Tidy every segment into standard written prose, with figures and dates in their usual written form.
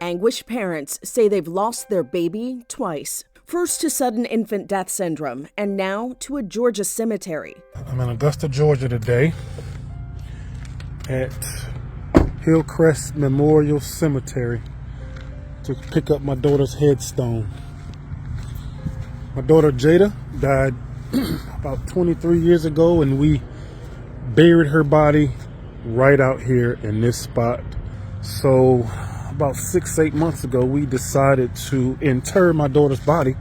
Anguished parents say they've lost their baby twice. First to sudden infant death syndrome, and now to a Georgia cemetery. I'm in Augusta, Georgia today at Hillcrest Memorial Cemetery to pick up my daughter's headstone. My daughter Jada died about 23 years ago, and we buried her body right out here in this spot. So about 6-8 months ago, we decided to inter my daughter's body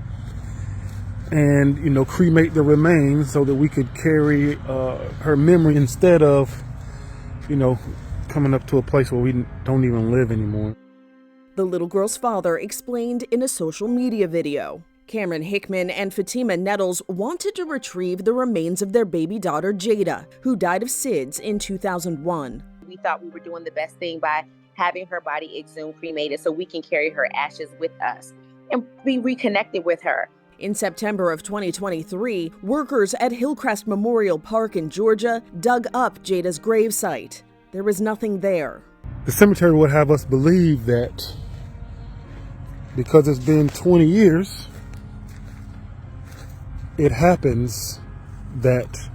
and, cremate the remains so that we could carry her memory instead of, coming up to a place where we don't even live anymore. The little girl's father explained in a social media video. Cameron Hickman and Fatima Nettles wanted to retrieve the remains of their baby daughter Jada, who died of SIDS in 2001. We thought we were doing the best thing by having her body exhumed, cremated, so we can carry her ashes with us and be reconnected with her. In September of 2023, workers at Hillcrest Memorial Park in Georgia dug up Jada's gravesite. There was nothing there. The cemetery would have us believe that because it's been 20 years, it happens that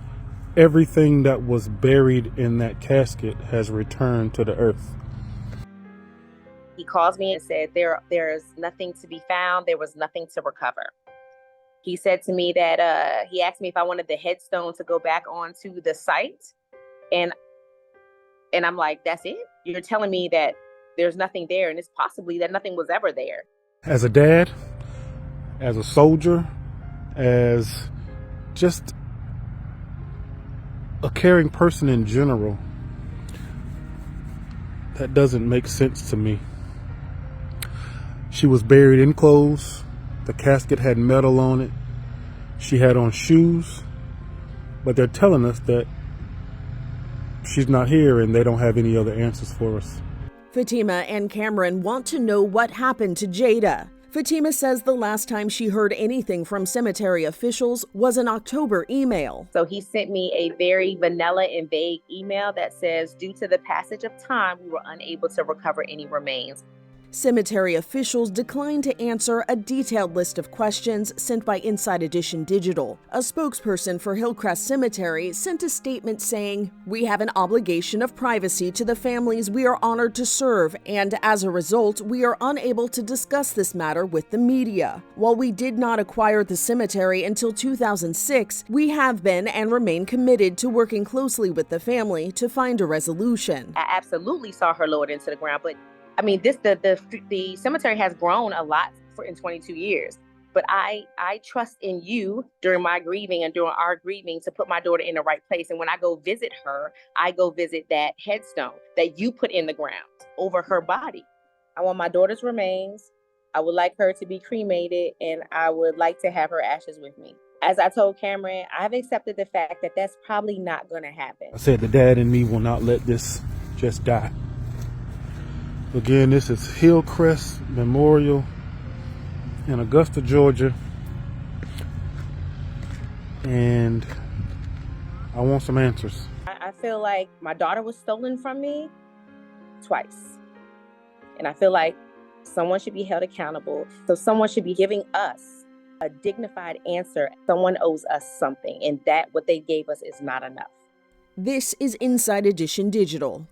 everything that was buried in that casket has returned to the earth. He calls me and said there's nothing to be found. There was nothing to recover. He said to me that he asked me if I wanted the headstone to go back onto the site. And I'm like, that's it? You're telling me that there's nothing there, and it's possibly that nothing was ever there. As a dad, as a soldier, as just a caring person in general, that doesn't make sense to me. She was buried in clothes. The casket had metal on it. She had on shoes. But they're telling us that she's not here and they don't have any other answers for us. Fatima and Cameron want to know what happened to Jada. Fatima says the last time she heard anything from cemetery officials was an October email. So he sent me a very vanilla and vague email that says, due to the passage of time, we were unable to recover any remains. Cemetery officials declined to answer a detailed list of questions sent by Inside Edition Digital. A spokesperson for Hillcrest Cemetery sent a statement saying, "We have an obligation of privacy to the families we are honored to serve, and as a result, we are unable to discuss this matter with the media. While we did not acquire the cemetery until 2006, we have been and remain committed to working closely with the family to find a resolution." I absolutely saw her lowered into the ground, but I mean, the cemetery has grown a lot in 22 years, but I trust in you during my grieving and during our grieving to put my daughter in the right place. And when I go visit her, I go visit that headstone that you put in the ground over her body. I want my daughter's remains. I would like her to be cremated, and I would like to have her ashes with me. As I told Cameron, I've accepted the fact that that's probably not going to happen. I said the dad in me will not let this just die. Again, this is Hillcrest Memorial in Augusta, Georgia. And I want some answers. I feel like my daughter was stolen from me twice. And I feel like someone should be held accountable. So someone should be giving us a dignified answer. Someone owes us something, and that what they gave us is not enough. This is Inside Edition Digital.